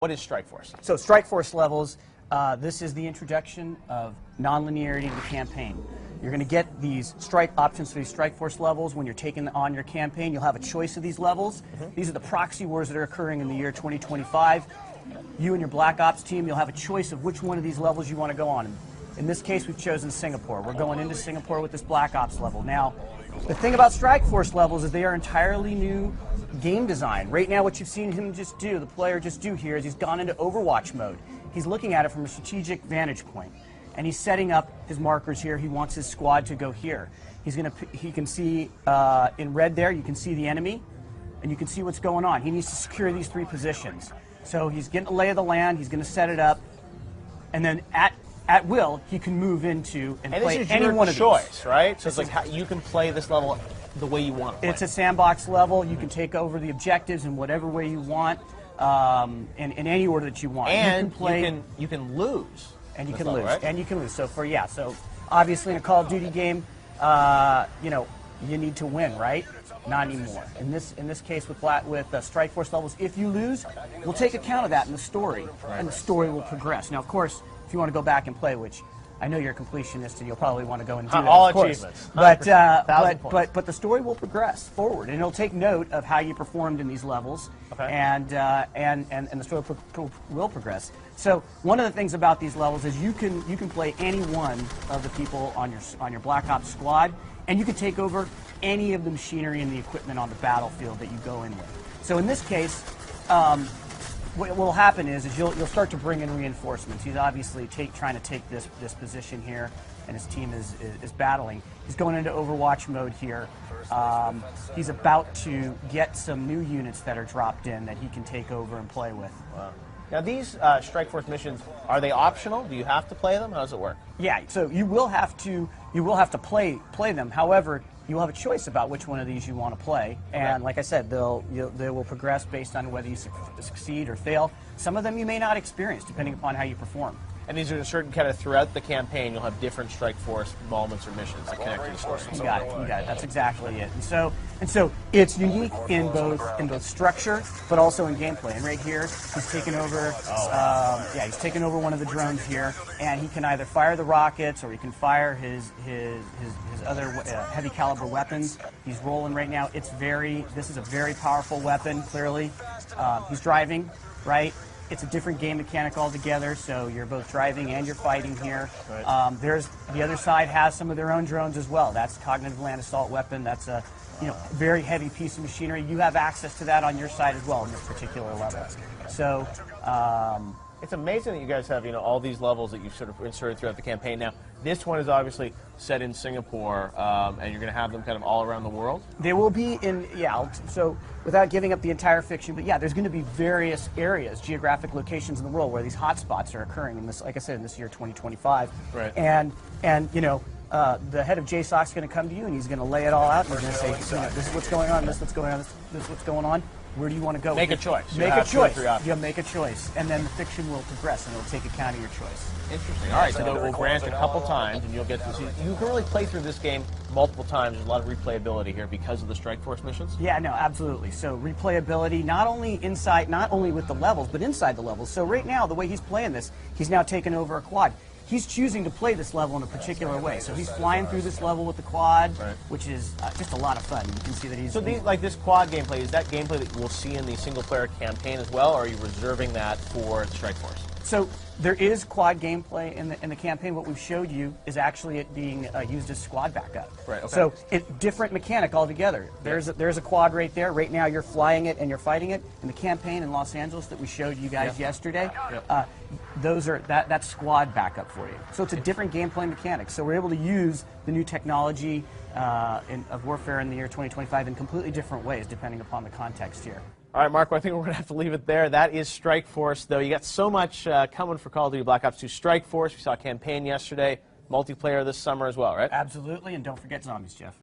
What is Strike Force? So Strike Force levels, this is the introduction of non-linearity to the campaign. You're going to get these strike options for these Strike Force levels when you're taking on your campaign. You'll have a choice of these levels. These are the proxy wars that are occurring in the year 2025. You and your Black Ops team, you'll have a choice of which one of these levels you want to go on. In this case, we've chosen Singapore. We're going into Singapore with this Black Ops level. Now, the thing about Strike Force levels is they are entirely new game design. Right now, what you've seen him just do, the player just do here, is he's gone into Overwatch mode. He's looking at it from a strategic vantage point, and he's setting up his markers here. He wants his squad to go here. He can see in red there, you can see the enemy, and you can see what's going on. He needs to secure these three positions. So he's getting a lay of the land. He's going to set it up, and then at will, he can move into and play any one of these. Choice, right? So it's like how you can play this level the way you want to play. It's a sandbox level. You can take over the objectives in whatever way you want, in any order that you want. And you can play, you can lose. And you can level, lose. Right? And you can lose. So so obviously in a Call of Duty game, you need to win, right? Not anymore. In this case with Strike Force levels, if you lose, we'll take account of that in the story, and the story will progress. Now, of course, if you want to go back and play, which I know you're a completionist and you'll probably want to go and do that, all of course. achievements. But the story will progress forward, and it'll take note of how you performed in these levels, and the story will progress. So one of the things about these levels is you can play any one of the people on your Black Ops squad, and you can take over any of the machinery and the equipment on the battlefield that you go in with. So in this case, what will happen is you'll start to bring in reinforcements. He's obviously trying to take this position here, and his team is battling. He's going into Overwatch mode here. He's about to get some new units that are dropped in that he can take over and play with. Wow. Now these Strike Force missions, are they optional? Do you have to play them? How does it work? Yeah, so you will have to play them. However, you will have a choice about which one of these you want to play, and like I said, they will progress based on whether you succeed or fail. Some of them you may not experience, depending upon how you perform. And these are certain kind of throughout the campaign, you'll have different Strike Force moments or missions that connect to the story. You got it. That's exactly it. And so it's unique in both structure, but also in gameplay. And right here, he's taken over. He's taken over one of the drones here, and he can either fire the rockets or he can fire his other heavy caliber weapons. He's rolling right now. This is a very powerful weapon. Clearly, he's driving, right? It's a different game mechanic altogether, so you're both driving and you're fighting here. Right. The other side has some of their own drones as well. That's cognitive land assault weapon. That's a very heavy piece of machinery. You have access to that on your side as well in this particular level. So it's amazing that you guys have all these levels that you've sort of inserted throughout the campaign. Now, this one is obviously set in Singapore, and you're going to have them kind of all around the world? They will be so without giving up the entire fiction, but there's going to be various areas, geographic locations in the world where these hotspots are occurring in this, like I said, in this year 2025. Right. And the head of JSOC is going to come to you and he's going to lay it all out and he's going to say, this is what's going on, this is what's going on, this is what's going on. Where do you want to go? Make a choice. Make a choice. You'll make a choice, and then the fiction will progress, and it'll take account of your choice. Interesting. All right, so we'll branch a couple times, and you'll get to see. You can really play through this game multiple times. There's a lot of replayability here because of the Strike Force missions. Yeah, no, absolutely. So replayability, not only with the levels, but inside the levels. So right now, the way he's playing this, he's now taken over a quad. He's choosing to play this level in a particular way. So he's flying through this level with the quad, which is just a lot of fun. You can see that he's... So this quad gameplay, is that gameplay that we'll see in the single-player campaign as well, or are you reserving that for Strike Force? So there is quad gameplay in the campaign. What we've showed you is actually it being used as squad backup. Right. Okay. So it's different mechanic altogether. There's a quad right there. Right now you're flying it and you're fighting it. In the campaign in Los Angeles that we showed you guys yesterday, that's squad backup for you. So it's a different gameplay mechanic. So we're able to use the new technology of warfare in the year 2025 in completely different ways depending upon the context here. All right, Marco, I think we're going to have to leave it there. That is Strike Force, though. You got so much coming for Call of Duty Black Ops 2 Strike Force. We saw a campaign yesterday, multiplayer this summer as well, right? Absolutely, and don't forget zombies, Jeff.